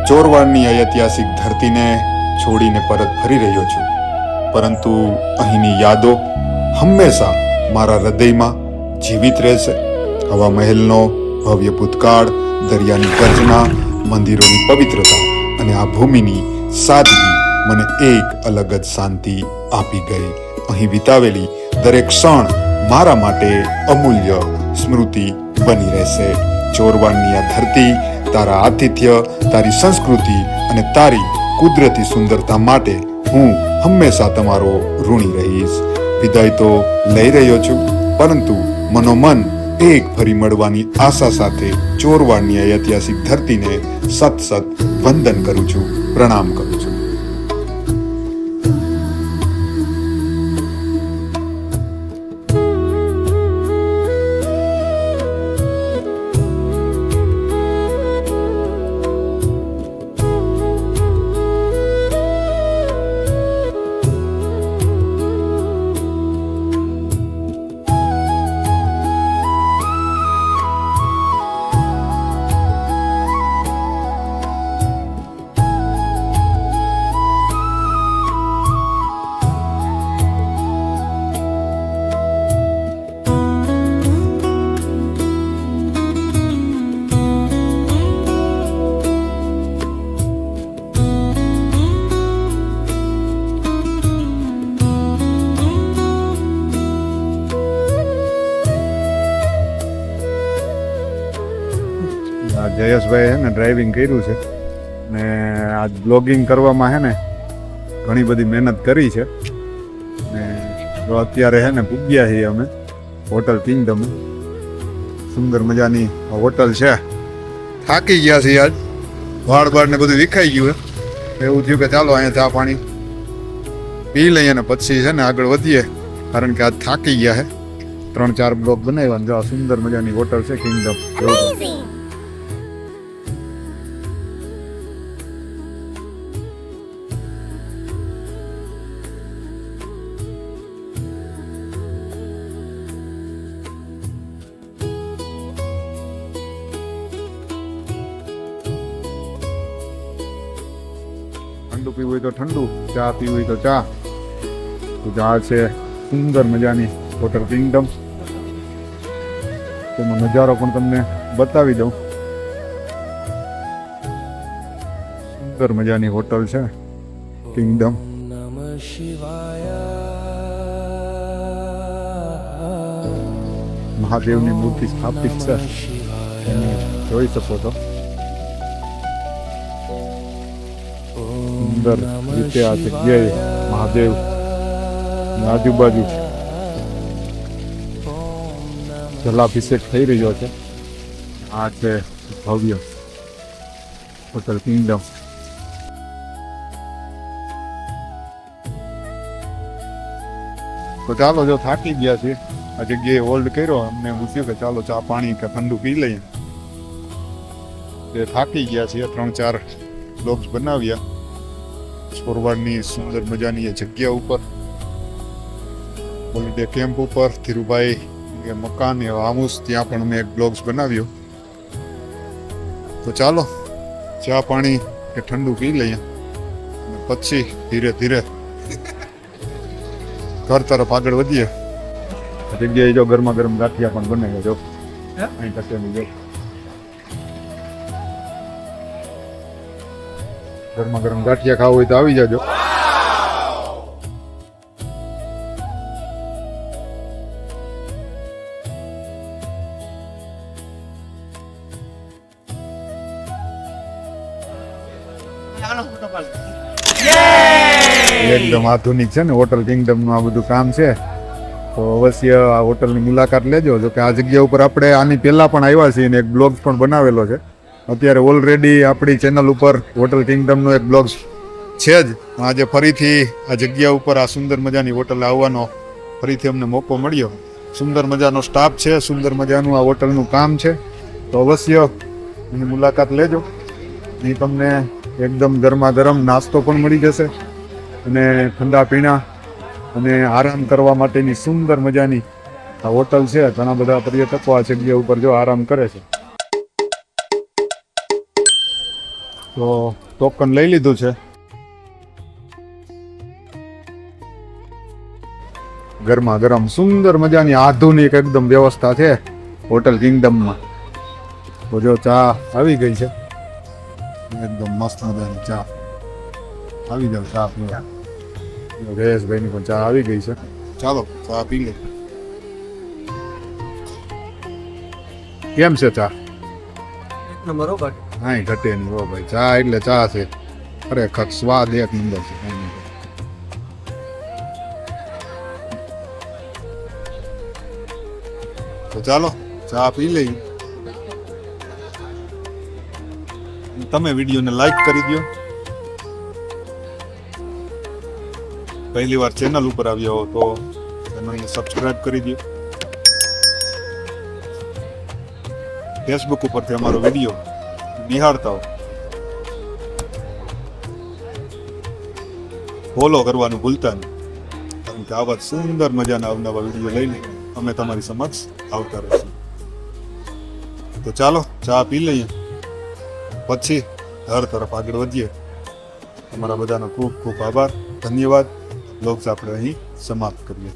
ચોરવાડની ઐતિહાસિક ધરતીને છોડીને પરત ફરી રહ્યો છું, પરંતુ અહીંની યાદો હંમેશા મારા હૃદયમાં જીવિત રહેશે. હવા મહેલનો ભવ્ય ભૂતકાળ, દરિયાની ગર્જના, મંદિરોની પવિત્રતા અને આ ભૂમિની સાદગી મને એક અલગ જ શાંતિ આપી ગઈ. અહીં વિતાવેલી દરેક ક્ષણ મારા માટે અમૂલ્ય સ્મૃતિ બની રહેશે. ચોરવાડની આ ધરતી તારા આતિથ્ય, તારી સંસ્કૃતિ અને તારી કુદરતી સુંદરતા માટે હું હંમેશા તમારો ઋણી રહીશ. વિદાય તો લઈ રહ્યો છું, પરંતુ મનોમન એક ફરી મળવાની આશા સાથે ચોરવાડની ઐતિહાસિક ધરતીને સત વંદન કરું છું, પ્રણામ કરું છું. જયેશભાઈ હે ને ડ્રાઇવિંગ કર્યું છે ને આ બ્લોગિંગ કરવામાં હે ને ઘણી બધી મહેનત કરી છે ને જો અત્યારે હે ને પૂગ્યા છીએ અમે હોટલ કિંગડમ. સુંદર મજાની હોટલ છે. થાકી ગયા છીએ આજ, વાળ બાળ ને બધું વિખાઈ ગયું હે. એવું થયું કે ચાલો અહીંયા ચા પાણી પી લઈએ ને પછી છે ને આગળ વધીએ, કારણ કે આજ થાકી ગયા હે. 3-4 બ્લોક બનાવ્યા. જો સુંદર મજાની હોટલ છે કિંગડમ. ઠંડુ પીવું હોય તો ઠંડુ, ચા પીવું હોય તો ચા. તો આ છે સુંદર મજાની હોટલ કિંગડમ. તેનો નજારો પણ તમને બતાવી દઉં. સુંદર મજાની હોટલ છે કિંગડમ. મહાદેવની મૂર્તિ સ્થાપિત છે, જોઈ શકો છો. સુંદર રીતે આ જગ્યાએ મહાદેવ આજુબાજુ જલાભિષેક થઈ રહ્યો છે. આ છે ભવ્ય હોટલ કિંગડમ. તો ચાલો, જો થાકી ગયા છે, આ જગ્યાએ હોલ્ડ કર્યો, અમને પૂછ્યું કે ચાલો ચા પાણી કે ઠંડુ પી લઈએ. તે થાકી ગયા છે. 3-4 બ્લોગ્સ બનાવ્યા ચોરવાડની સુંદર મજાની જગ્યા ઉપર, હોલિડે કેમ્પ ઉપર, ધીરુભાઈ મકાન હાઉસ, ત્યાં પણ અમે એક બ્લોગ્સ બનાવ્યો. તો ચાલો ચા પાણી કે ઠંડુ પી લઈએ અને પછી ધીરે ધીરે ઘર તરફ આગળ વધીએ. જગ્યાએ જો ગરમા ગરમ ગાંઠિયા પણ બને જો અહીં ટકેની જો ગરમા ગરમ ગાંઠિયા ખાવા હોય તો આવી જાજો. એકદમ આધુનિક છે ને હોટલ કિંગડમ નું આ બધું કામ છે, તો અવશ્ય આ હોટલની મુલાકાત લેજો. જો કે આ જગ્યા ઉપર આપણે આની પહેલા પણ આવ્યા છીએ અને એક બ્લોગ પણ બનાવેલો છે. અત્યારે ઓલરેડી આપણી ચેનલ ઉપર હોટલ કિંગડમનો એક બ્લોગ છે જ. આજે ફરીથી આ જગ્યા ઉપર આ સુંદર મજાની હોટલ આવવાનો ફરીથી અમને મોકો મળ્યો. સુંદર મજાનો સ્ટાફ છે, સુંદર મજાનું આ હોટલનું કામ છે, તો અવશ્ય એની મુલાકાત લેજો. અહીં તમને એકદમ ગરમા ગરમ નાસ્તો પણ મળી જશે અને ઠંડા પીણા અને આરામ કરવા માટેની સુંદર મજાની આ હોટલ છે. ઘણા બધા પર્યટકો આ જગ્યા ઉપર જો આરામ કરે છે. તો ટોકન લઈ લીધું છે. ગરમા ગરમ સુંદર મજાની આધુનિક એકદમ વ્યવસ્થા છે હોટલ કિંગડમમાં. તો જો ચા આવી ગઈ છે, એકદમ મસ્ત મજાની ચા. આવી જાવ ચા પીવા. જયેશભાઈની પણ ચા આવી ગઈ છે. ચાલો ચા પી લે. કેમ છે ચા? એક નંબર હો ભાઈ. હા ઘટે નહીં હો ભાઈ, ચા એટલે ચા છે. ખરેખર સ્વાદ એક નંબર છે. કાંઈ નહીં. તો ચાલો ચા પી લઈ. તમે વિડીયોને લાઈક કરી દો. પહેલી વાર ચેનલ ઉપર આવ્યા હો તો ચેનલને સબસ્ક્રાઇબ કરી દો. ફેસબુક ઉપરથી અમારો વિડીયો નિહાળતા હો ફોલો કરવાનું ભૂલતા નહીં, કારણ કે આવા સુંદર મજાના અવનવા વિડીયો લઈને અમે તમારી સમક્ષ આવતા રહીશું. તો ચાલો ચા પી લઈએ, પછી ઘર તરફ આગળ વધીએ. તમારા બધાનો ખૂબ ખૂબ આભાર, ધન્યવાદ. બ્લોગ્સ આપણે અહીં સમાપ્ત કરીએ.